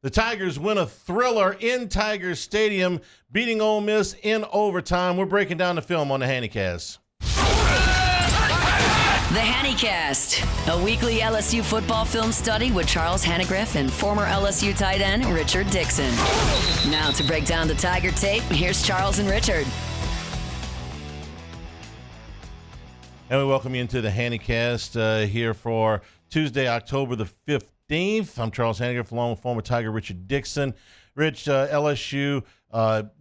The Tigers win a thriller in Tiger Stadium, beating Ole Miss in overtime. We're breaking down the film on the Handycast. The Handycast, a weekly LSU football film study with Charles Hanagriff and former LSU tight end Richard Dickson. Now to break down the Tiger tape, here's Charles and Richard. And we welcome you into the Handycast here for Tuesday, October the 15th. I'm Charles Hanagriff, along with former Tiger Richard Dickson. Rich, LSU,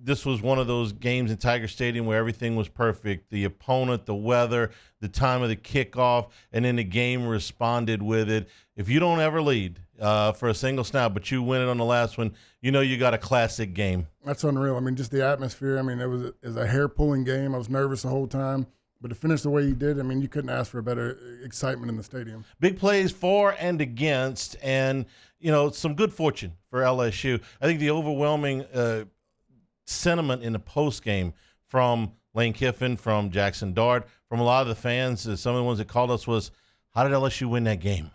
this was one of those games in Tiger Stadium where everything was perfect. The opponent, the weather, the time of the kickoff, and then the game responded with it. If you don't ever lead for a single snap, but you win it on the last one, you know you got a classic game. That's unreal. I mean, just the atmosphere. I mean, it was a hair-pulling game. I was nervous the whole time. But to finish the way you did, I mean, you couldn't ask for a better excitement in the stadium. Big plays for and against, and, you know, some good fortune for LSU. I think the overwhelming sentiment in the postgame from Lane Kiffin, from Jaxson, from a lot of the fans, some of the ones that called us, was, how did LSU win that game?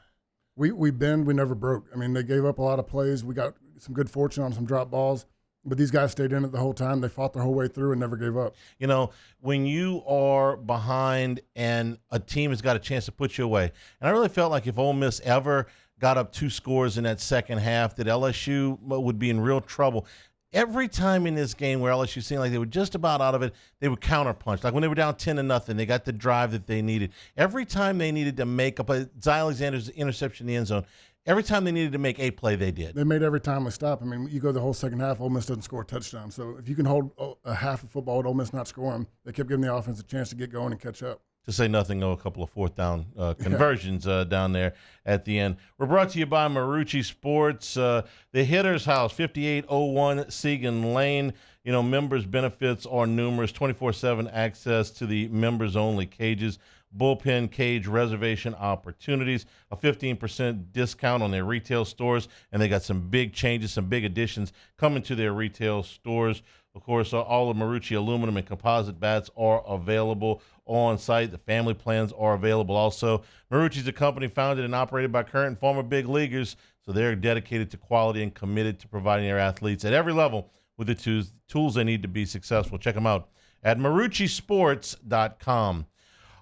We bend, we never broke. I mean, they gave up a lot of plays. We got some good fortune on some drop balls. But these guys stayed in it the whole time. They fought their whole way through and never gave up. You know, when you are behind and a team has got a chance to put you away, and I really felt like if Ole Miss ever got up 2 scores in that second half, that LSU would be in real trouble. Every time in this game where LSU seemed like they were just about out of it, they would counterpunch. Like when they were down 10-0, they got the drive that they needed. Every time they needed to make up Zy Alexander's interception in the end zone, every time they needed to make a play, they did. They made every time we stop. I mean, you go the whole second half, Ole Miss doesn't score a touchdown. So if you can hold a half of football with Ole Miss not scoring, they kept giving the offense a chance to get going and catch up. To say nothing of a couple of fourth down conversions down there at the end. We're brought to you by Marucci Sports. The Hitter's House, 5801 Segan Lane. You know, members' benefits are numerous, 24/7 access to the members-only cages, bullpen cage reservation opportunities, a 15% discount on their retail stores, and they got some big changes, some big additions coming to their retail stores. Of course, all the Marucci aluminum and composite bats are available on site. The family plans are available also. Marucci's a company founded and operated by current and former big leaguers, so they're dedicated to quality and committed to providing their athletes at every level with the tools they need to be successful. Check them out at MarucciSports.com.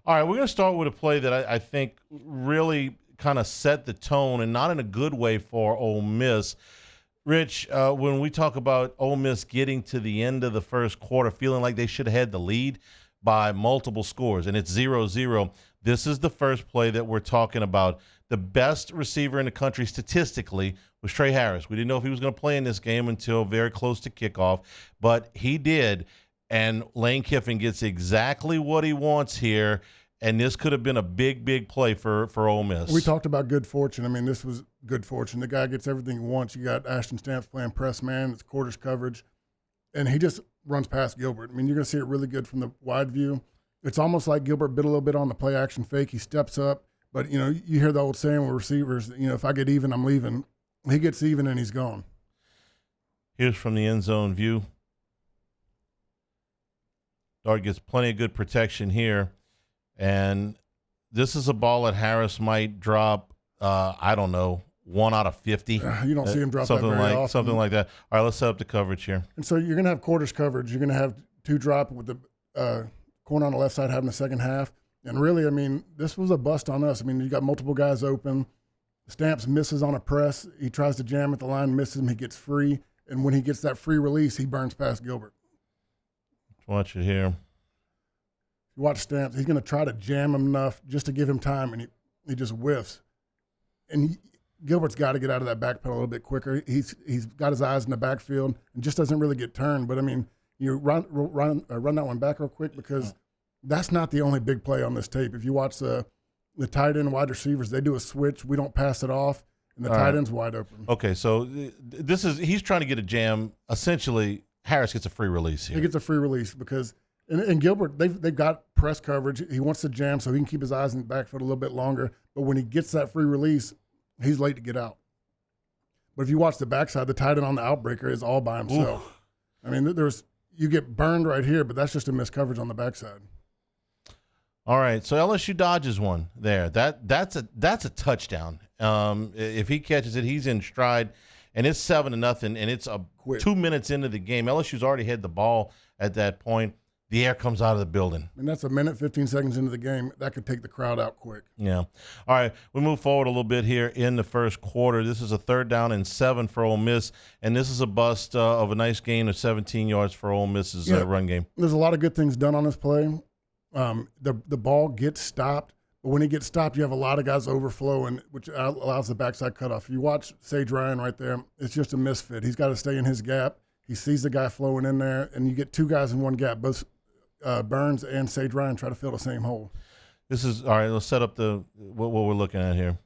All right, we're going to start with a play that I think really kind of set the tone, and not in a good way, for Ole Miss. Rich, when we talk about Ole Miss getting to the end of the first quarter, feeling like they should have had the lead by multiple scores, and it's 0-0, this is the first play that we're talking about. The best receiver in the country statistically was Trey Harris. We didn't know if he was going to play in this game until very close to kickoff, but he did, and Lane Kiffin gets exactly what he wants here. And this could have been a big, big play for Ole Miss. We talked about good fortune. I mean, this was good fortune. The guy gets everything he wants. You got Ashton Stamps playing press man. It's quarters coverage. And he just runs past Gilbert. I mean, you're going to see it really good from the wide view. It's almost like Gilbert bit a little bit on the play action fake. He steps up. But, you know, you hear the old saying with receivers, you know, if I get even, I'm leaving. He gets even and he's gone. Here's from the end zone view. Dart gets plenty of good protection here. And this is a ball that Harris might drop, I don't know, 1 out of 50. You don't see him drop that very often. Something like that. All right, let's set up the coverage here. And so you're going to have quarters coverage. You're going to have 2 drop with the corner on the left side having the second half. And really, I mean, this was a bust on us. I mean, you got multiple guys open. Stamps misses on a press. He tries to jam at the line, misses him. He gets free. And when he gets that free release, he burns past Gilbert. Let's watch it here. You watch Stamps, he's going to try to jam him enough just to give him time, and he just whiffs. And Gilbert's got to get out of that back pedal a little bit quicker. He's got his eyes in the backfield and just doesn't really get turned. But, I mean, you run that one back real quick, because that's not the only big play on this tape. If you watch the tight end wide receivers, they do a switch. We don't pass it off, and the tight end's wide open. Okay, so he's trying to get a jam. Essentially, Harris gets a free release here. He gets a free release because – and Gilbert, they've got press coverage. He wants to jam so he can keep his eyes in the backfield a little bit longer. But when he gets that free release, he's late to get out. But if you watch the backside, the tight end on the outbreaker is all by himself. Oof. I mean, you get burned right here, but that's just a missed coverage on the backside. All right, so LSU dodges one there. That's a touchdown. If he catches it, he's in stride. and it's 7-0, and it's Quick. 2 minutes into the game. LSU's already had the ball at that point. The air comes out of the building. And that's a minute, 15 seconds into the game. That could take the crowd out quick. Yeah. All right, we move forward a little bit here in the first quarter. This is a 3rd down and 7 for Ole Miss, and this is a bust of a nice gain of 17 yards for Ole Miss's run game. There's a lot of good things done on this play. The ball gets stopped, but when it gets stopped, you have a lot of guys overflowing, which allows the backside cutoff. If you watch Sage Ryan right there, it's just a misfit. He's got to stay in his gap. He sees the guy flowing in there, and you get 2 guys in one gap. Both Burns and Sage Ryan try to fill the same hole. This is all right. Let's set up what we're looking at here.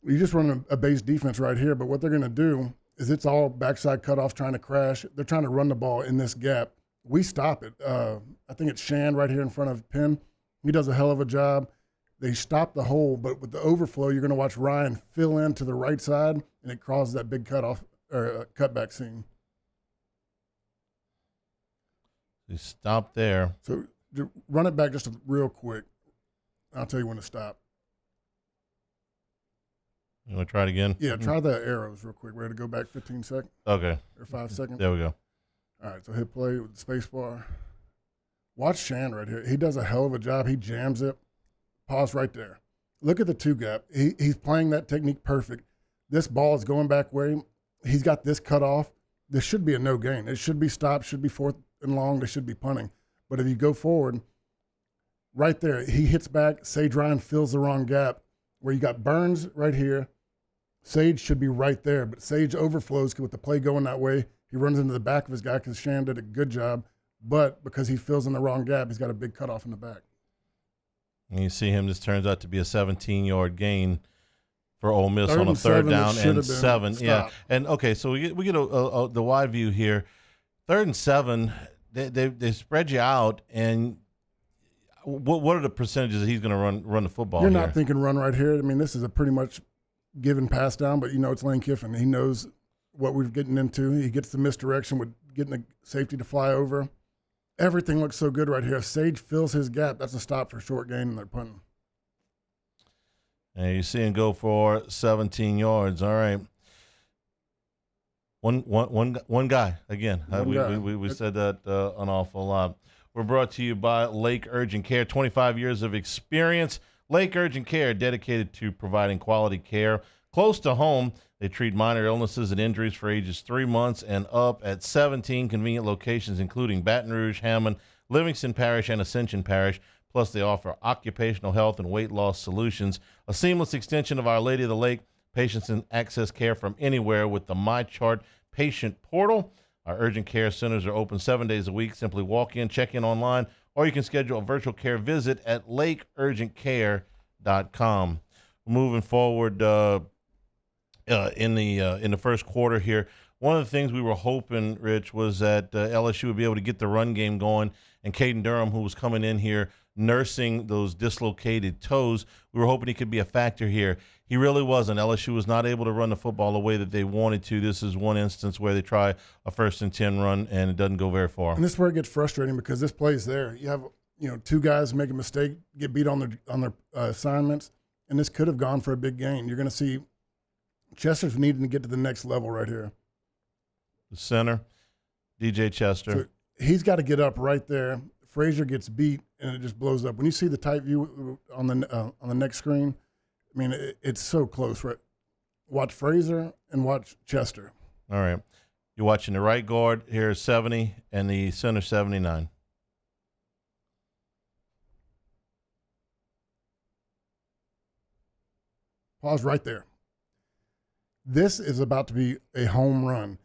You just run a base defense right here, but what they're going to do is it's all backside cutoffs trying to crash. They're trying to run the ball in this gap. We stop it. I think it's Shand right here in front of Penn. He does a hell of a job. They stop the hole, but with the overflow, you're going to watch Ryan fill in to the right side, and it causes that big cutoff or cutback seam. You stop there. So run it back just real quick. I'll tell you when to stop. You want to try it again? Yeah, try the arrows real quick. Ready to go back 15 seconds? Okay. Or 5 seconds? There we go. All right, so hit play with the space bar. Watch Shand right here. He does a hell of a job. He jams it. Pause right there. Look at the 2 gap. He's playing that technique perfect. This ball is going back way. He's got this cut off. This should be a no gain. It should be stopped, should be 4th and long. They should be punting. But if you go forward, right there, he hits back. Sage Ryan fills the wrong gap where you got Burns right here. Sage should be right there, but Sage overflows with the play going that way. He runs into the back of his guy because Shand did a good job, but because he fills in the wrong gap, he's got a big cutoff in the back. And you see him. This turns out to be a 17-yard gain for Ole Miss on a 3rd 7, down and 7. Stop. Yeah, and okay, so we get the wide view here. 3rd and 7. They spread you out, and what are the percentages that he's going to run the football? You're not thinking run right here. I mean, this is a pretty much given pass down, but it's Lane Kiffin. He knows what we're getting into. He gets the misdirection with getting the safety to fly over. Everything looks so good right here. If Sage fills his gap, that's a stop for short gain, and they're punting. And you see him go for 17 yards. All right. One guy again. We said that an awful lot. We're brought to you by Lake Urgent Care. 25 years of experience. Lake Urgent Care, dedicated to providing quality care close to home. They treat minor illnesses and injuries for ages 3 months and up at 17 convenient locations, including Baton Rouge, Hammond, Livingston Parish, and Ascension Parish. Plus, they offer occupational health and weight loss solutions, a seamless extension of Our Lady of the Lake. Patients can access care from anywhere with the MyChart patient portal. Our urgent care centers are open 7 days a week. Simply walk in, check in online, or you can schedule a virtual care visit at lakeurgentcare.com. Moving forward in the first quarter here, one of the things we were hoping, Rich, was that LSU would be able to get the run game going, and Caden Durham, who was coming in here nursing those dislocated toes, we were hoping he could be a factor here. He really wasn't. LSU was not able to run the football the way that they wanted to. This is one instance where they try a 1st and 10 run, and it doesn't go very far. And this is where it gets frustrating because this play's there. You have 2 guys make a mistake, get beat on their assignments, and this could have gone for a big gain. You're going to see Chester's needing to get to the next level right here. The center, DJ Chester. So he's got to get up right there. Frazier gets beat, and it just blows up. When you see the tight view on the next screen, I mean, it's so close, right? Watch Frazier and watch Chester. All right. You're watching the right guard here is 70 and the center 79. Pause right there. This is about to be a home run.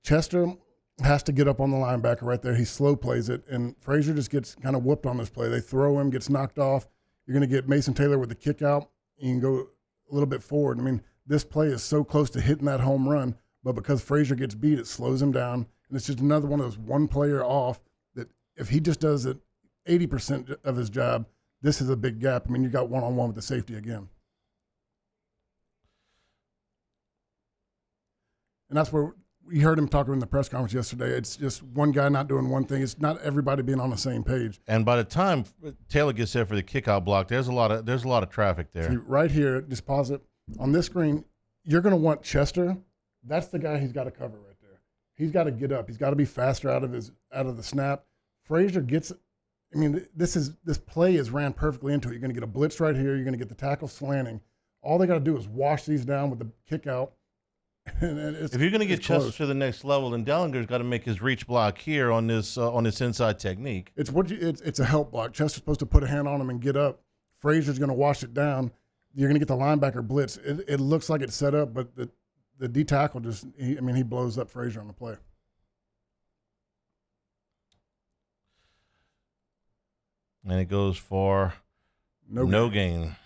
Chester has to get up on the linebacker right there. He slow plays it, and Frazier just gets kind of whooped on this play. They throw him, gets knocked off. You're going to get Mason Taylor with the kick out. You can go a little bit forward. I mean, this play is so close to hitting that home run, but because Frazier gets beat, it slows him down. And it's just another one of those one player off that if he just does it 80% of his job, this is a big gap. I mean, you got one-on-one with the safety again. And that's where we heard him talking in the press conference yesterday. It's just one guy not doing one thing. It's not everybody being on the same page. And by the time Taylor gets there for the kickout block, there's a lot of traffic there. See, right here, just pause it. On this screen, you're going to want Chester That's the guy he's got to cover right there. He's got to get up. He's got to be faster out of the snap. Frazier gets. I mean, this play is ran perfectly into it. You're going to get a blitz right here. You're going to get the tackle slanting. All they got to do is wash these down with the kick out. And if you're going to get Chester to the next level, then Dellinger's got to make his reach block here on this inside technique. It's a help block. Chester's supposed to put a hand on him and get up. Frazier's going to wash it down. You're going to get the linebacker blitz. It looks like it's set up, but the D tackle he blows up Frazier on the play. And it goes for no gain.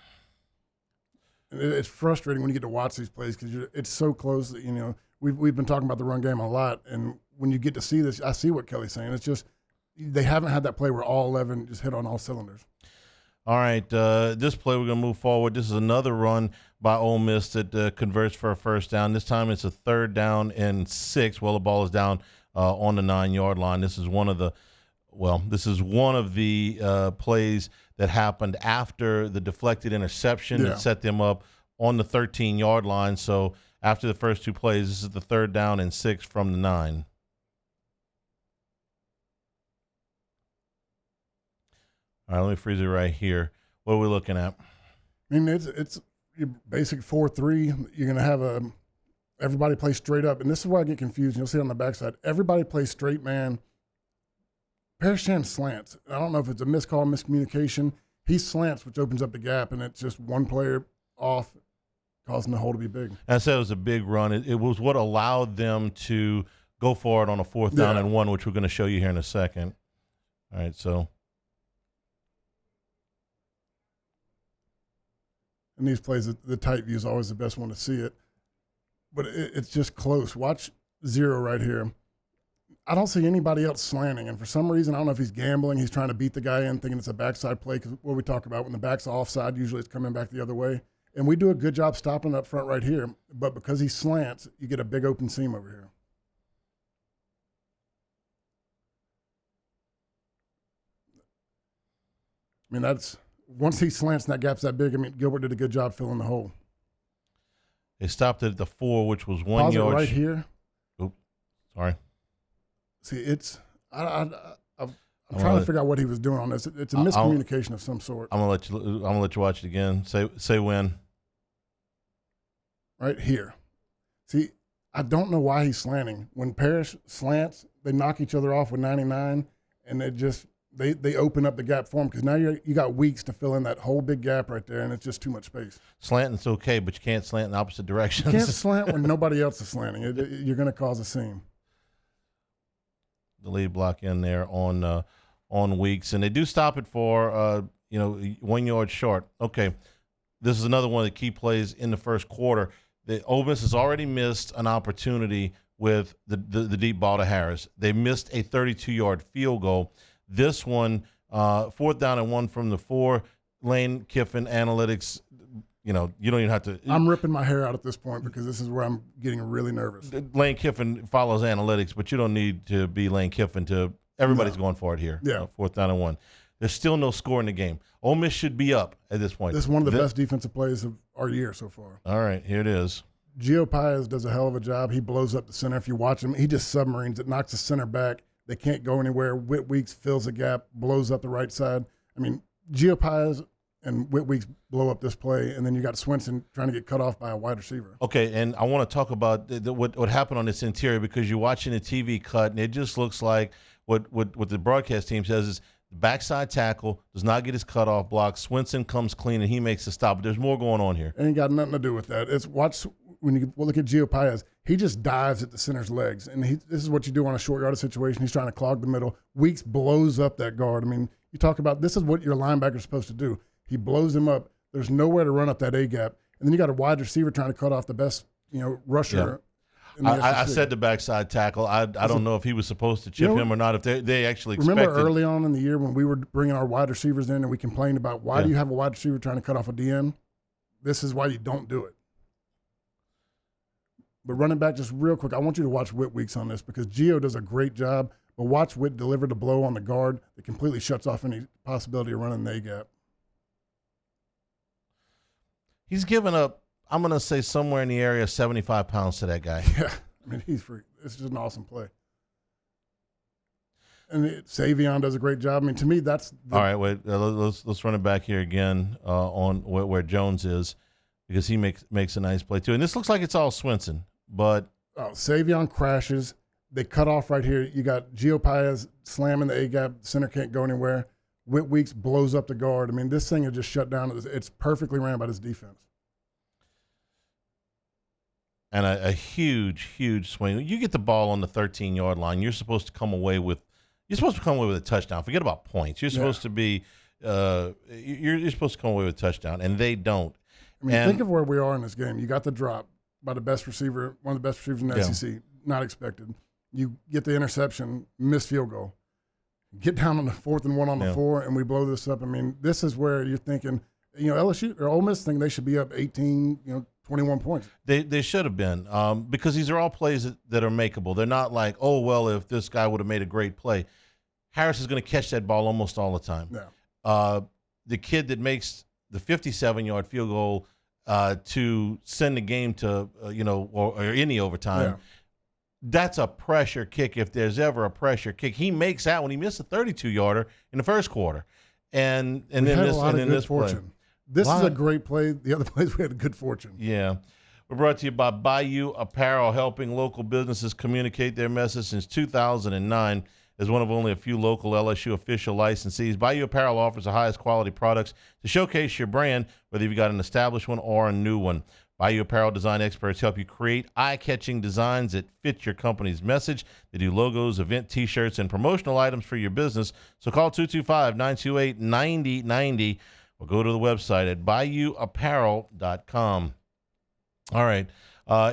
It's frustrating when you get to watch these plays because it's so close that, we've been talking about the run game a lot. And when you get to see this, I see what Kelly's saying. It's just they haven't had that play where all 11 just hit on all cylinders. All right, this play we're going to move forward. This is another run by Ole Miss that converts for a first down. This time it's a 3rd down and 6. Well, the ball is down on the 9-yard line. This is one of the plays that happened after the deflected interception that set them up on the 13-yard line. So after the first 2 plays, this is the 3rd down and 6 from the 9. All right, let me freeze it right here. What are we looking at? I mean, it's your basic 4-3. You're going to have everybody play straight up. And this is where I get confused. You'll see it on the backside. Everybody plays straight man. Parrish slants. I don't know if it's a miscall, miscommunication. He slants, which opens up the gap, and it's just one player off, causing the hole to be big. I said it was a big run. It was what allowed them to go for it on a 4th down and 1, which we're going to show you here in a second. All right, so. In these plays, the tight view is always the best one to see it. But it's just close. Watch 0 right here. I don't see anybody else slanting. And for some reason, I don't know if he's gambling. He's trying to beat the guy in, thinking it's a backside play. Because what we talk about, when the back's offside, usually it's coming back the other way. And we do a good job stopping up front right here. But because he slants, you get a big open seam over here. I mean, once he slants and that gap's that big, Gilbert did a good job filling the hole. They stopped it at the 4, which was 1 yard. Right here. Oops, sorry. See, I'm trying to figure out what he was doing on this. It's a miscommunication of some sort. I'm gonna let you watch it again. Say when. Right here. See, I don't know why he's slanting. When Parrish slants, they knock each other off with 99, and they open up the gap for him because now you got Weeks to fill in that whole big gap right there, and it's just too much space. Slanting's okay, but you can't slant in opposite directions. You can't slant when nobody else is slanting. You're going to cause a seam. The lead block in there on Weeks, and they do stop it for 1 yard short. Okay, this is another one of the key plays in the first quarter. The Ole Miss has already missed an opportunity with the deep ball to Harris. They missed a 32-yard field goal. This one, 4th down and 1 from the 4. Lane Kiffin analytics. You don't even have to. I'm ripping my hair out at this point because this is where I'm getting really nervous. Lane Kiffin follows analytics, but you don't need to be Lane Kiffin to. Everybody's going for it here. Yeah. 4th down and 1. There's still no score in the game. Ole Miss should be up at this point. This is one of the best defensive plays of our year so far. All right, here it is. Gio Paez does a hell of a job. He blows up the center. If you watch him, he just submarines it, knocks the center back. They can't go anywhere. Whit Weeks fills the gap, blows up the right side. Gio Paez and Whit Weeks blow up this play, and then you got Swinson trying to get cut off by a wide receiver. Okay, and I want to talk about what happened on this interior because you're watching the TV cut, and it just looks like what the broadcast team says is the backside tackle does not get his cutoff block. Swinson comes clean, and he makes the stop. But there's more going on here. It ain't got nothing to do with that. When you look at Gio Paez, he just dives at the center's legs. And this is what you do on a short yardage situation. He's trying to clog the middle. Weeks blows up that guard. You talk about this is what your linebacker's supposed to do. He blows him up. There's nowhere to run up that A-gap. And then you got a wide receiver trying to cut off the best rusher. Yeah. I said the backside tackle. I don't know if he was supposed to chip him or not, if they actually expected. Remember early on in the year when we were bringing our wide receivers in and we complained about why do you have a wide receiver trying to cut off a DN? This is why you don't do it. But running back, just real quick, I want you to watch Whit Weeks on this because Gio does a great job. But watch Whit deliver the blow on the guard that completely shuts off any possibility of running the A-gap. He's given up I'm going to say somewhere in the area of 75 pounds to that guy. Yeah, I mean, he's free. It's just an awesome play. And Savion does a great job. I mean, to me, that's all right. Wait, let's run it back here again on where Jones is, because he makes a nice play too. And this looks like it's all Swinson, but Savion crashes. They cut off right here. You got Gio Paez slamming the A gap. Center can't go anywhere. Whit Weeks blows up the guard. I mean, this thing is just shut down. It's perfectly ran by this defense. And a huge swing. You get the ball on the 13-yard line, you're supposed to come away with a touchdown. Forget about points. You're supposed to be you're supposed to come away with a touchdown, and they don't. I mean, think of where we are in this game. You got the drop by the best receiver, one of the best receivers in the SEC, not expected. You get the interception, missed field goal. Get down on the 4th and 1 on the 4, and we blow this up. I mean, this is where you're thinking, LSU or Ole Miss think they should be up 18, 21 points. They should have been, because these are all plays that are makeable. They're not like, oh, well, if this guy would have made a great play. Harris is going to catch that ball almost all the time. Yeah. The kid that makes the 57-yard field goal to send the game to, or any overtime, that's a pressure kick if there's ever a pressure kick. He makes that when he missed a 32-yarder in the first quarter. And then this play. This is a great play. The other plays we had good fortune. Yeah. We're brought to you by Bayou Apparel, helping local businesses communicate their message since 2009 as one of only a few local LSU official licensees. Bayou Apparel offers the highest quality products to showcase your brand, whether you've got an established one or a new one. Bayou Apparel design experts help you create eye-catching designs that fit your company's message. They do logos, event T-shirts, and promotional items for your business. So call 225-928-9090 or go to the website at bayouapparel.com. All right,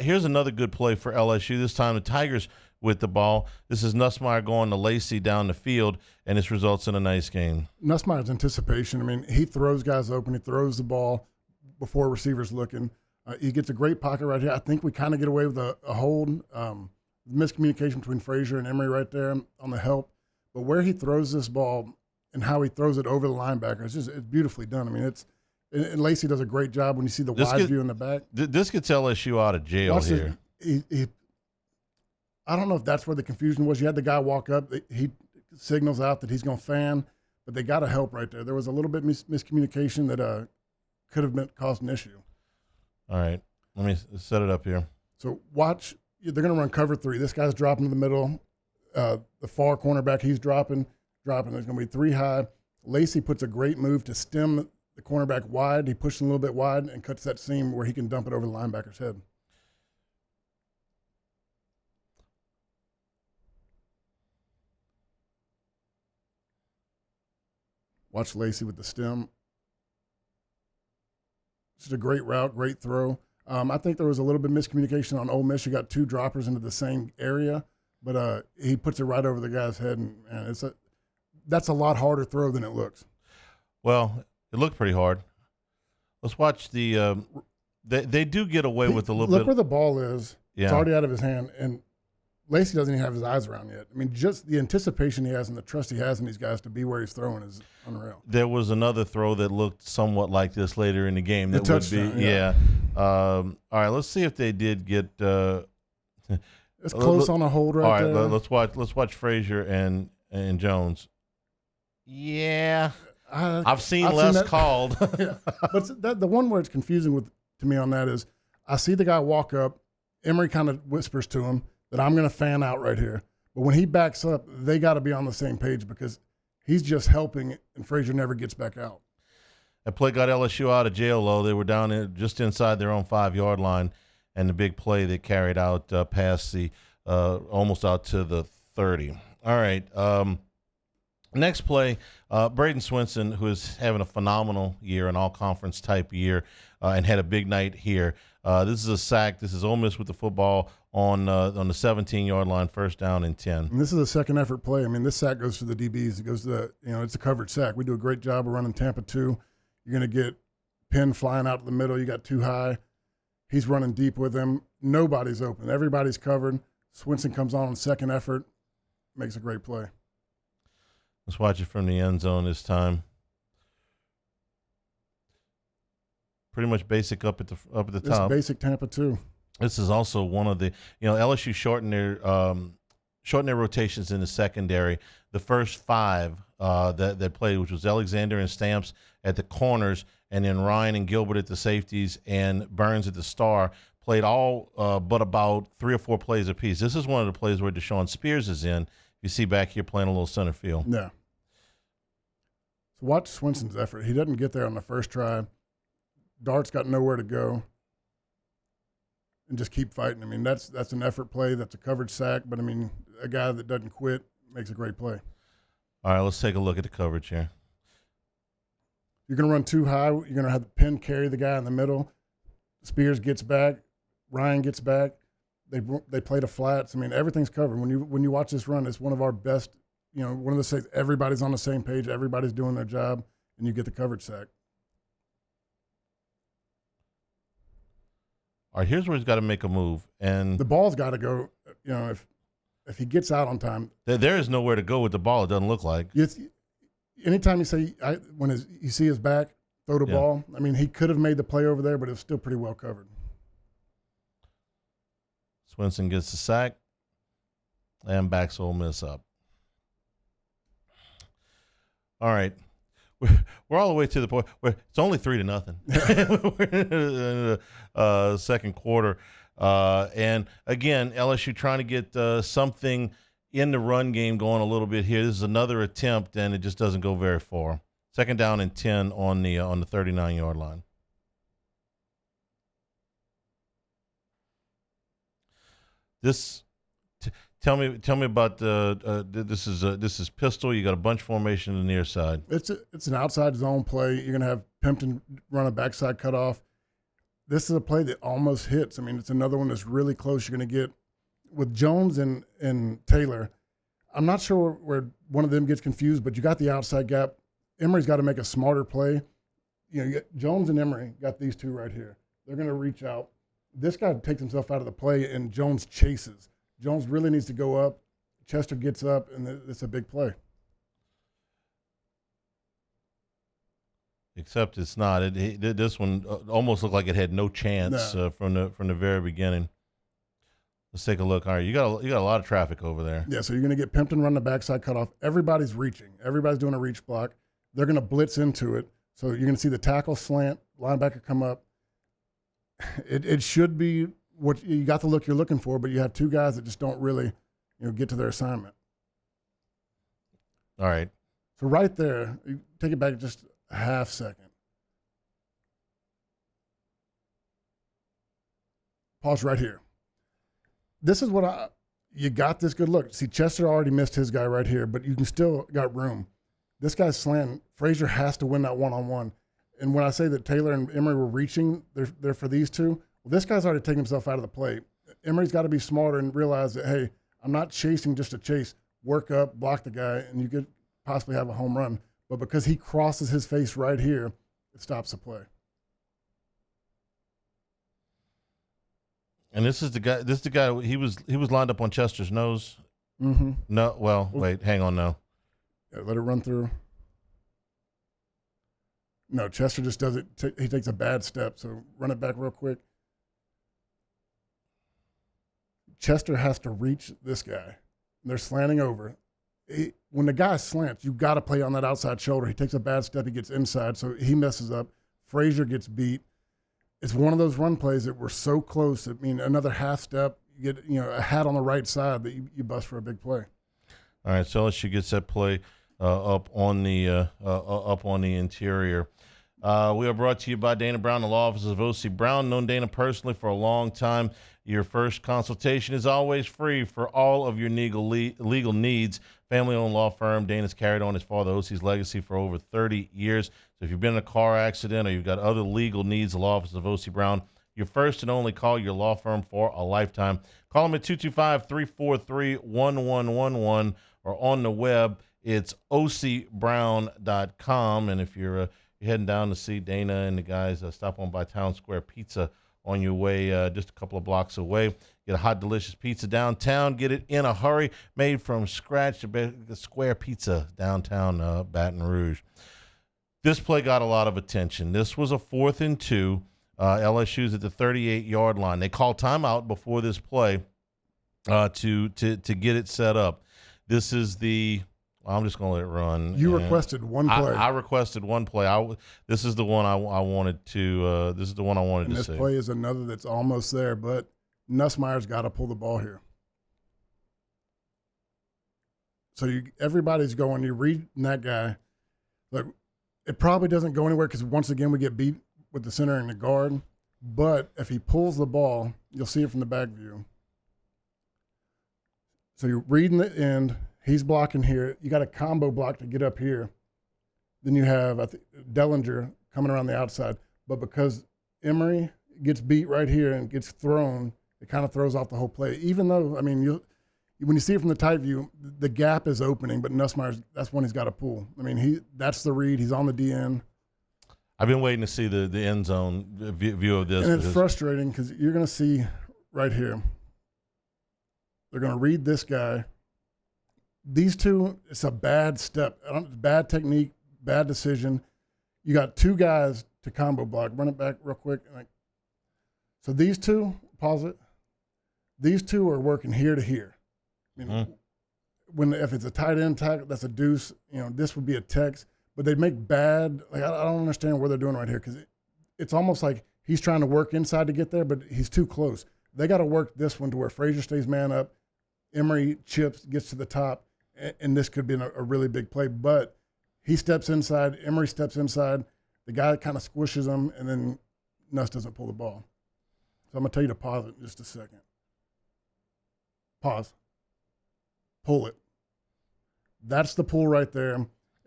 here's another good play for LSU. This time the Tigers with the ball. This is Nussmeier going to Lacey down the field, and this results in a nice game. Nussmeier's anticipation. I mean, he throws guys open. He throws the ball before receivers looking. He gets a great pocket right here. I think we kind of get away with a hold. Miscommunication between Frazier and Emery right there on the help. But where he throws this ball and how he throws it over the linebacker, it's beautifully done. I mean, and Lacey does a great job when you see the wide view in the back. This gets LSU out of jail here. I don't know if that's where the confusion was. You had the guy walk up. He signals out that he's going to fan, but they got to help right there. There was a little bit miscommunication that could have caused an issue. All right. Let me set it up here. So watch. They're going to run cover 3. This guy's dropping to the middle. The far cornerback, he's dropping. There's going to be 3 high. Lacey puts a great move to stem the cornerback wide. He pushes him a little bit wide and cuts that seam where he can dump it over the linebacker's head. Watch Lacey with the stem. It's a great route, great throw. I think there was a little bit of miscommunication on Ole Miss. You got 2 droppers into the same area, but he puts it right over the guy's head, and that's a lot harder throw than it looks. Well, it looked pretty hard. Let's watch the they do get away with a little bit. Look where the ball is. Yeah. It's already out of his hand, and Lacey doesn't even have his eyes around yet. I mean, just the anticipation he has and the trust he has in these guys to be where he's throwing is unreal. There was another throw that looked somewhat like this later in the game. That touchdown, would be, yeah. All right, let's see if they did get. It's close on a hold right there. All right, let's watch Frazier and Jones. Yeah, I've seen less called. Yeah. But the one where it's confusing to me on that is I see the guy walk up. Emery kind of whispers to him that I'm going to fan out right here. But when he backs up, they got to be on the same page because he's just helping, and Frazier never gets back out. That play got LSU out of jail, though. They were down just inside their own 5-yard line, and the big play they carried out past the almost out to the 30. All right. Next play, Braden Swinson, who is having a phenomenal year, an all-conference type year, and had a big night here. This is a sack. This is Ole Miss with the football on the 17-yard line, 1st down and 10. And this is a second effort play. I mean, this sack goes to the DBs. It goes to it's a covered sack. We do a great job of running Tampa 2. You're going to get Penn flying out to the middle. You got 2 high. He's running deep with him. Nobody's open. Everybody's covered. Swinson comes on second effort, makes a great play. Let's watch it from the end zone this time. pretty much basic up at the It's top. basic Tampa too. This is also one of the, LSU shortened their rotations in the secondary. The first five that played, which was Alexander and Stamps at the corners, and then Ryan and Gilbert at the safeties, and Burns at the star, played all but about 3 or 4 plays apiece. This is one of the plays where Deshaun Spears is in. You see back here playing a little center field. Yeah. So watch Swinson's effort. He doesn't get there on the first try. Dart's got nowhere to go. And just keep fighting. I mean, that's an effort play. That's a coverage sack. But, I mean, a guy that doesn't quit makes a great play. All right, let's take a look at the coverage here. You're going to run too high. You're going to have the pin carry the guy in the middle. Spears gets back. Ryan gets back. They play the flats. I mean, everything's covered. When you watch this run, it's one of our best, one of the things, everybody's on the same page. Everybody's doing their job, and you get the coverage sack. All right, here's where he's got to make a move. And the ball's got to go, if he gets out on time. There is nowhere to go with the ball, it doesn't look like. Anytime you say, you see his back, throw the ball, I mean, he could have made the play over there, but it was still pretty well covered. Swinson gets the sack and backs Ole Miss up. All right. We're all the way to the point where it's only 3-0. We're in the second quarter. And, again, LSU trying to get something in the run game going a little bit here. This is another attempt, and it just doesn't go very far. 2nd down and 10 on the 39-yard line. This tell me about this is pistol. You got a bunch formation on the near side. It's an outside zone play. You're gonna have Pimpton run a backside cutoff. This is a play that almost hits. I mean, it's another one that's really close. You're gonna get with Jones and Taylor. I'm not sure where one of them gets confused, but you got the outside gap. Emory's got to make a smarter play. You get Jones and Emory got these two right here. They're gonna reach out. This guy takes himself out of the play, and Jones chases. Jones really needs to go up. Chester gets up, and it's a big play. Except it's not. This one almost looked like it had no chance from the very beginning. Let's take a look. All right, you got a lot of traffic over there. Yeah, so you're going to get Pimpton run the backside cutoff. Everybody's reaching. Everybody's doing a reach block. They're going to blitz into it. So you're going to see the tackle slant, linebacker come up. It should be what you got the look you're looking for, but you have two guys that just don't really, get to their assignment. All right. So right there, you take it back just a half second. Pause right here. This is what you got this good look. See, Chester already missed his guy right here, but you can still got room. This guy's slanting. Frazier has to win that one-on-one. And when I say that Taylor and Emory were reaching, they're for these two. Well, this guy's already taken himself out of the play. Emory's got to be smarter and realize that, hey, I'm not chasing just to chase. Work up, block the guy, and you could possibly have a home run. But because he crosses his face right here, it stops the play. And this is the guy. This is the guy. He was lined up on Chester's nose. Mm-hmm. No, well, wait, hang on now. Yeah, let it run through. No, Chester just does it. He takes a bad step, so run it back real quick. Chester has to reach this guy. They're slanting over. When the guy slants, you got to play on that outside shoulder. He takes a bad step. He gets inside, so he messes up. Frazier gets beat. It's one of those run plays that were so close. I mean, another half step, you get a hat on the right side that you bust for a big play. All right, so LSU gets that play up on the interior. We are brought to you by Dana Brown, the law offices of O.C. Brown. Known Dana personally for a long time. Your first consultation is always free for all of your legal needs. Family-owned law firm. Dana's carried on his father O.C.'s legacy for over 30 years. So if you've been in a car accident or you've got other legal needs, the law offices of O.C. Brown, your first and only call your law firm for a lifetime. Call them at 225-343-1111 or on the web. It's ocbrown.com. And if you're heading down to see Dana and the guys, stop on by Town Square Pizza on your way just a couple of blocks away. Get a hot, delicious pizza downtown. Get it in a hurry, made from scratch. The Square Pizza downtown Baton Rouge. This play got a lot of attention. This was a 4th and 2. LSU's at the 38-yard line. They called timeout before this play to get it set up. This is the – I'm just going to let it run. You requested one play. I requested one play. This is the one I wanted to this is the one I wanted to see. This play is another that's almost there, but Nussmeier's got to pull the ball here. So everybody's going, you're reading that guy. Look, it probably doesn't go anywhere because once again we get beat with the center and the guard. But if he pulls the ball, you'll see it from the back view. So you're reading the end. He's blocking here. You got a combo block to get up here. Then you have Dellinger coming around the outside. But because Emory gets beat right here and gets thrown, it kind of throws off the whole play. Even though, I mean, when you see it from the tight view, the gap is opening, but Nussmeier's, that's when he's got to pull. I mean, that's the read. He's on the DN. I've been waiting to see the end zone view of this. And it's frustrating because you're going to see right here, they're going to read this guy. These two, it's a bad step, bad technique, bad decision. You got two guys to combo block. Run it back real quick. So these two, pause it. These two are working here to here. I mean, if it's a tight end tackle, that's a deuce. This would be a text. But they make bad. I don't understand what they're doing right here because it's almost like he's trying to work inside to get there, but he's too close. They got to work this one to where Frazier stays man up, Emory chips, gets to the top, and this could be a really big play. But he steps inside, Emory steps inside, the guy kind of squishes him, and then Nuss doesn't pull the ball. So I'm going to tell you to pause it in just a second. Pause. Pull it. That's the pull right there.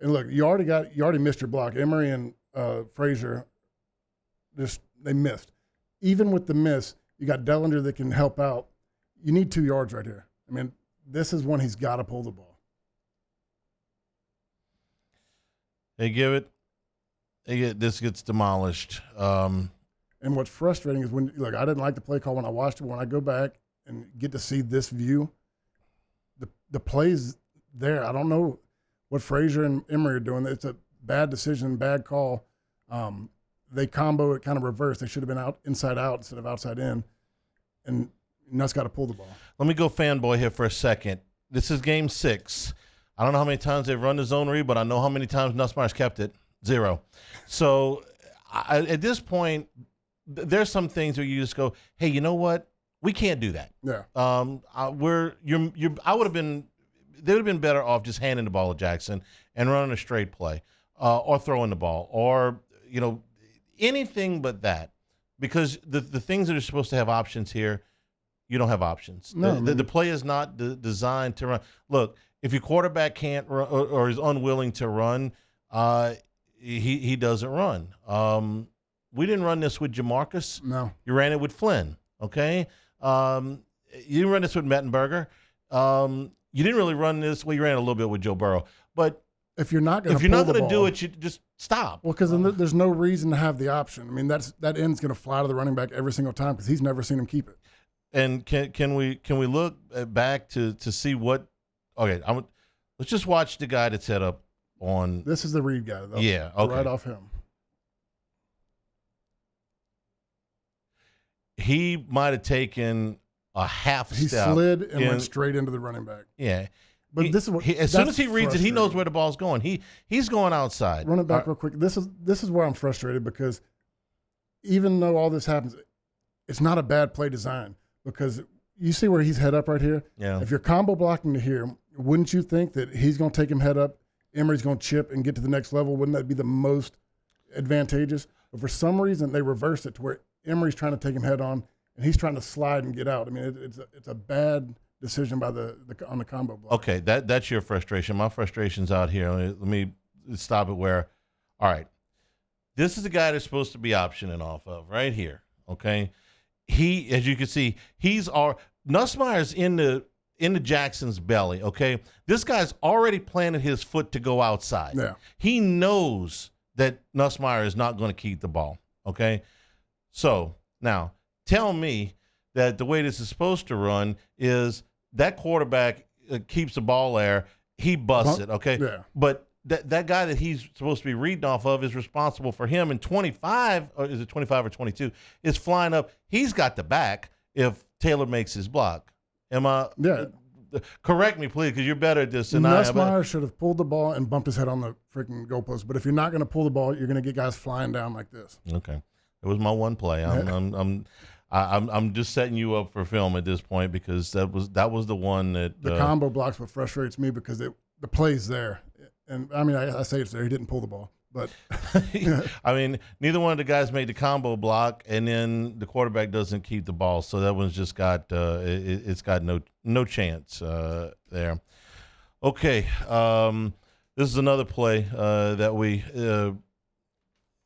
And look, you already missed your block. Emory and Frazier, they missed. Even with the miss, you got Dellinger that can help out. You need 2 yards right here. I mean, this is when he's got to pull the ball. They give it. This gets demolished. And what's frustrating is I didn't like the play call when I watched it. When I go back and get to see this view, the play's there. I don't know what Frazier and Emory are doing. It's a bad decision, bad call. They combo it kind of reverse. They should have been inside out instead of outside in. And Nuss got to pull the ball. Let me go fanboy here for a second. This is game 6. I don't know how many times they've run the zone read, but I know how many times Nussmeier's kept it. 0. So at this point, there's some things where you just go, hey, you know what? We can't do that. Yeah. I would have been. They would have been better off just handing the ball to Jaxson and running a straight play, or throwing the ball, or anything but that. Because the things that are supposed to have options here, you don't have options. No, the play is not designed to run. Look, if your quarterback can't run or is unwilling to run, he doesn't run. We didn't run this with Jamarcus. No. You ran it with Flynn, okay? You didn't run this with Mettenberger. You didn't really run this. Well, you ran a little bit with Joe Burrow. But if you're not going to do it, you just stop. Well, because there's no reason to have the option. I mean, that end's going to fly to the running back every single time because he's never seen him keep it. And can we look back to see what? Okay, let's just watch the guy that's set up on. This is the read guy, though. Yeah, okay. Right off him. He might have taken a half step. He slid and went straight into the running back. Yeah. But this is what as soon as he reads it, he knows where the ball's going. He's going outside. Run it back real quick. This is where I'm frustrated because even though all this happens, it's not a bad play design because you see where he's head up right here. Yeah. If you're combo blocking to here, wouldn't you think that he's going to take him head up, Emory's going to chip and get to the next level? Wouldn't that be the most advantageous? But for some reason, they reversed it to where Emory's trying to take him head on, and he's trying to slide and get out. I mean, it's a bad decision by on the combo block. Okay, that's your frustration. My frustration's out here. Let me stop it where, all right, this is the guy that's supposed to be optioning off of right here, okay? He, as you can see, Nussmeier's in the Jackson's belly, okay? This guy's already planted his foot to go outside. Yeah. He knows that Nussmeier is not going to keep the ball, okay? So now tell me that the way this is supposed to run is that quarterback keeps the ball there, he busts it, okay? Yeah. But that guy that he's supposed to be reading off of is responsible for him. And 25, or is it 25 or 22, is flying up. He's got the back if Taylor makes his block. Am I? Yeah. Correct me, please, because you're better at this than I am. Nussmeier should have pulled the ball and bumped his head on the freaking goalpost. But if you're not going to pull the ball, you're going to get guys flying down like this. Okay, it was my one play. I'm just setting you up for film at this point because that was the one that the combo blocks what frustrates me because the play's there, and I mean I say it's there. He didn't pull the ball, but I mean neither one of the guys made the combo block, and then the quarterback doesn't keep the ball, so that one's just got it's got no chance there. Okay, this is another play that we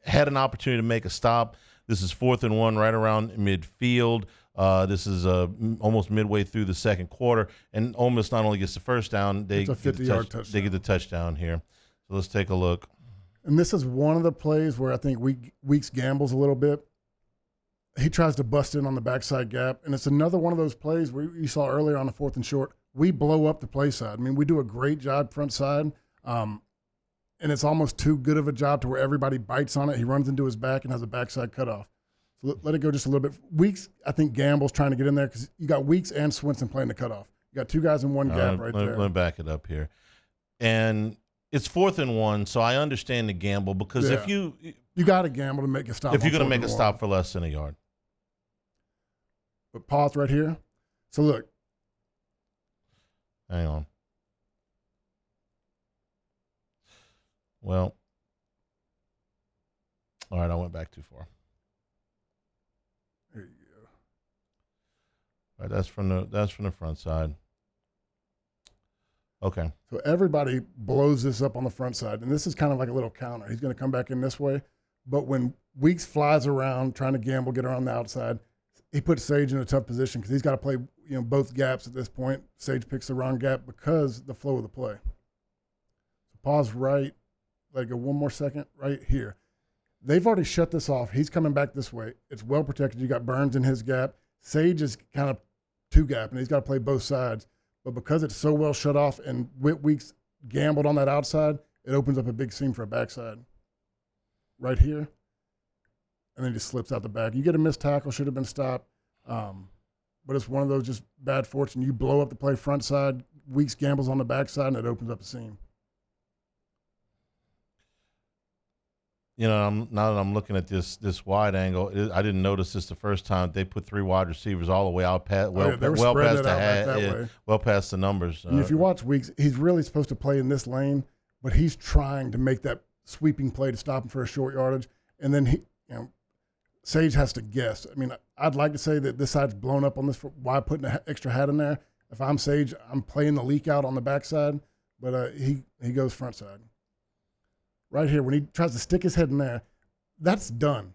had an opportunity to make a stop. This is 4th and 1 right around midfield. This is almost midway through the second quarter, and Ole Miss not only gets the first down, it's a 50-yard touchdown. They get the touchdown here. So let's take a look. And this is one of the plays where I think Weeks gambles a little bit. He tries to bust in on the backside gap, and it's another one of those plays where you saw earlier on the 4th and short. We blow up the play side. I mean, we do a great job front side, and it's almost too good of a job to where everybody bites on it. He runs into his back and has a backside cutoff. So let it go just a little bit. Weeks, I think Gamble's trying to get in there because you got Weeks and Swinson playing the cutoff. You got two guys in one gap right there. Let me back it up here. And it's 4th and 1, so I understand the gamble because if you got to gamble to make a stop. If you're going to make a stop for less than a yard. But pause right here. So look. Hang on. Well, all right, I went back too far. There you go. All right, that's from the front side. Okay. So everybody blows this up on the front side, and this is kind of like a little counter. He's going to come back in this way, but when Weeks flies around trying to gamble, get around the outside, he puts Sage in a tough position because he's got to play both gaps at this point. Sage picks the wrong gap because the flow of the play. So pause right. Let it go one more second right here. They've already shut this off. He's coming back this way. It's well protected. You got Burns in his gap. Sage is kind of two gap, and he's got to play both sides. But because it's so well shut off and Weeks gambled on that outside, it opens up a big seam for a backside. Right here. And then he just slips out the back. You get a missed tackle, should have been stopped. But it's one of those just bad fortune. You blow up the play front side, Weeks gambles on the backside, and it opens up a seam. Now that I'm looking at this wide angle, I didn't notice this the first time. They put 3 wide receivers all the way out past well past the hat, well past the numbers. And if you watch Weeks, he's really supposed to play in this lane, but he's trying to make that sweeping play to stop him for a short yardage, and then Sage has to guess. I mean, I'd like to say that this side's blown up on this. Why putting an extra hat in there? If I'm Sage, I'm playing the leak out on the backside, but he goes front side. Right here, when he tries to stick his head in there, that's done.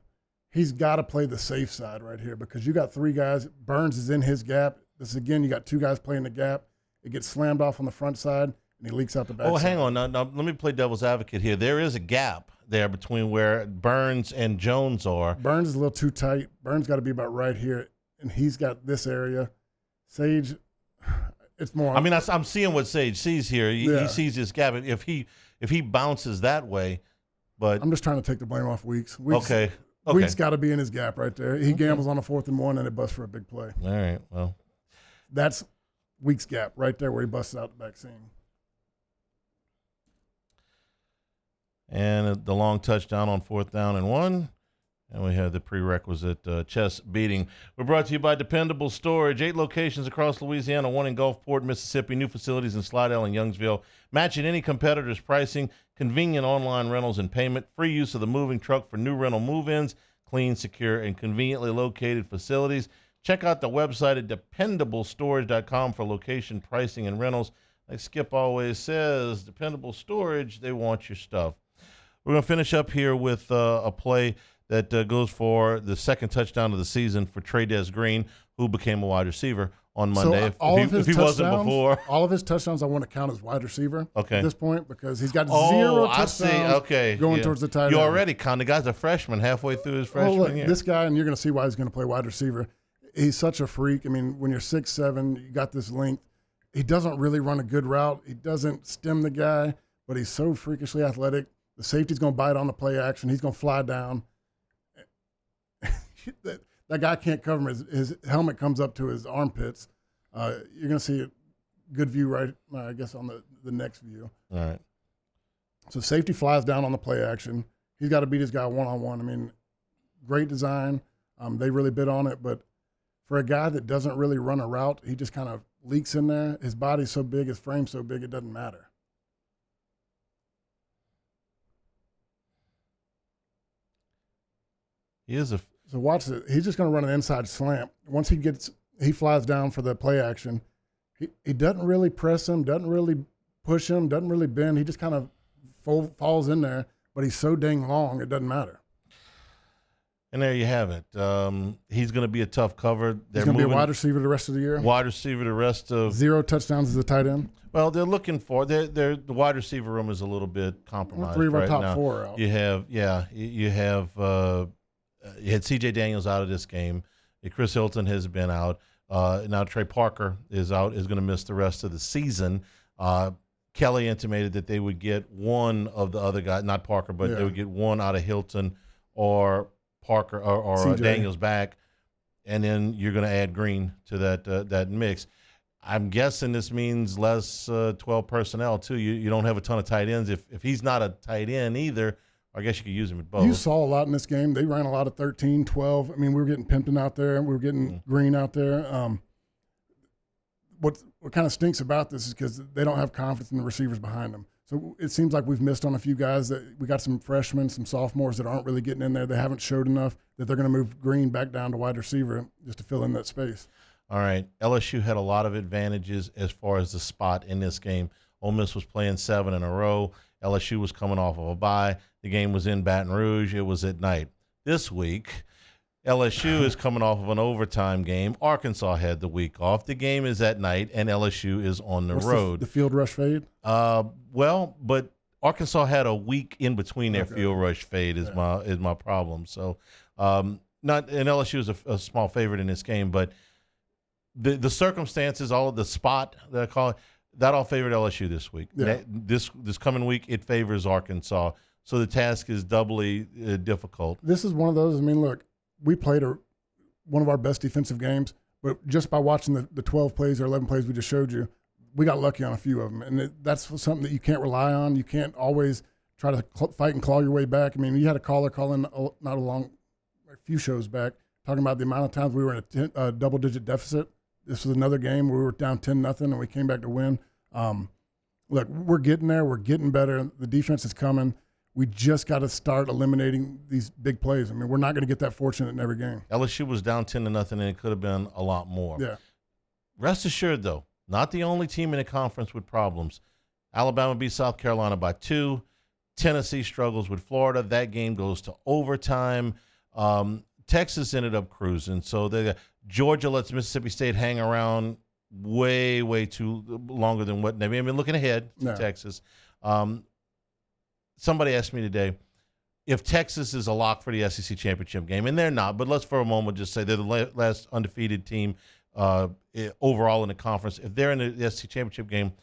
He's got to play the safe side right here because you got 3 guys. Burns is in his gap. This is, again, you got 2 guys playing the gap. It gets slammed off on the front side, and he leaks out the back. Oh, hang on. Now, let me play devil's advocate here. There is a gap there between where Burns and Jones are. Burns is a little too tight. Burns got to be about right here, and he's got this area. Sage, it's more. I mean, I'm seeing what Sage sees here. He sees this gap. If he bounces that way, but I'm just trying to take the blame off Weeks. Okay. Weeks got to be in his gap right there. He gambles on a 4th and 1, and it busts for a big play. All right, well. That's Weeks' gap right there where he busts out the back seam. And the long touchdown on 4th down and 1. And we have the prerequisite chest beating. We're brought to you by Dependable Storage. 8 locations across Louisiana, 1 in Gulfport, Mississippi, new facilities in Slidell and Youngsville. Matching any competitor's pricing, convenient online rentals and payment, free use of the moving truck for new rental move-ins, clean, secure, and conveniently located facilities. Check out the website at dependablestorage.com for location, pricing, and rentals. Like Skip always says, Dependable Storage, they want your stuff. We're going to finish up here with a play that goes for the second touchdown of the season for Trey'Dez Green, who became a wide receiver on Monday. So if he wasn't before. All of his touchdowns I want to count as wide receiver at this point because he's got 0 touchdowns going towards the tight end. You already count. The guy's a freshman halfway through his freshman year. This guy, and you're going to see why he's going to play wide receiver. He's such a freak. I mean, when you're 6'7", you got this length. He doesn't really run a good route. He doesn't stem the guy, but he's so freakishly athletic. The safety's going to bite on the play action. He's going to fly down. That guy can't cover him. His helmet comes up to his armpits. You're going to see a good view right, I guess, on the next view. All right. So safety flies down on the play action. He's got to beat his guy one-on-one. I mean, great design. They really bid on it, but for a guy that doesn't really run a route, he just kind of leaks in there. His body's so big, his frame's so big, it doesn't matter. So watch it. He's just going to run an inside slant. Once he flies down for the play action. He doesn't really press him, doesn't really push him, doesn't really bend. He just kind of falls in there, but he's so dang long, it doesn't matter. And there you have it. He's going to be a tough cover. He's going to be a wide receiver the rest of the year. Wide receiver the rest of 0 touchdowns as a tight end. Well, they're looking for the wide receiver room is a little bit compromised. 3 of our right top now. 4 are out. You had C.J. Daniels out of this game. Chris Hilton has been out. Now Trey Parker is out. Is going to miss the rest of the season. Kelly intimated that they would get one of the other guys, not Parker, but they would get one out of Hilton or Parker or Daniels back, and then you're going to add Green to that mix. I'm guessing this means less 12 personnel too. You don't have a ton of tight ends. If he's not a tight end either, I guess you could use him at both. You saw a lot in this game. They ran a lot of 13, 12. I mean, we were getting Pimpton out there, and we were getting Green out there. What kind of stinks about this is because they don't have confidence in the receivers behind them. So it seems like we've missed on a few guys. That we got some freshmen, some sophomores that aren't really getting in there. They haven't showed enough that they're going to move Green back down to wide receiver just to fill in that space. All right. LSU had a lot of advantages as far as the spot in this game. Ole Miss was playing 7 in a row. LSU was coming off of a bye. The game was in Baton Rouge. It was at night. This week, LSU is coming off of an overtime game. Arkansas had the week off. The game is at night, and LSU is on the road. The field rush fade? Well, but Arkansas had a week in between their field rush fade is my problem. So, and LSU is a small favorite in this game, but the circumstances, all of the spot that I call it, that all favored LSU this week. Yeah. This coming week, it favors Arkansas. So the task is doubly difficult. This is one of those. I mean, look, we played one of our best defensive games, but just by watching the 12 plays or 11 plays we just showed you, we got lucky on a few of them. And that's something that you can't rely on. You can't always try to fight and claw your way back. I mean, you had a caller calling a few shows back talking about the amount of times we were in a double-digit deficit. This was another game where we were down 10-0 and we came back to win. Look, we're getting there. We're getting better. The defense is coming. We just got to start eliminating these big plays. I mean, we're not going to get that fortunate in every game. LSU was down 10-0, and it could have been a lot more. Yeah. Rest assured, though, not the only team in the conference with problems. Alabama beat South Carolina by 2. Tennessee struggles with Florida. That game goes to overtime. Texas ended up cruising. So Georgia lets Mississippi State hang around way, way too longer than what they've been looking ahead to Texas. Somebody asked me today if Texas is a lock for the SEC championship game, and they're not, but let's for a moment just say they're the last undefeated team overall in the conference. If they're in the SEC championship game,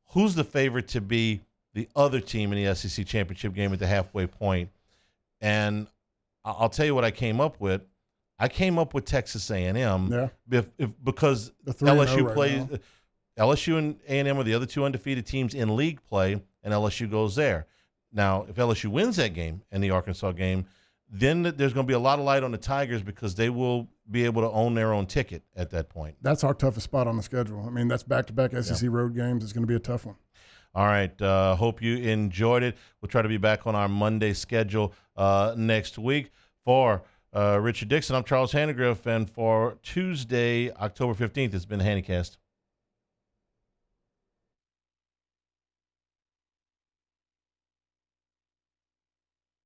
who's the favorite to be the other team in the SEC championship game at the halfway point? And I'll tell you what I came up with. I came up with Texas A&M because LSU plays. Right, LSU and A&M are the other two undefeated teams in league play, and LSU goes there. Now, if LSU wins that game and the Arkansas game, then there's going to be a lot of light on the Tigers because they will be able to own their own ticket at that point. That's our toughest spot on the schedule. I mean, that's back-to-back SEC road games. It's going to be a tough one. All right. Hope you enjoyed it. We'll try to be back on our Monday schedule next week. For Richard Dickson, I'm Charles Hanagriff, and for Tuesday, October 15th, it's been the Handycast.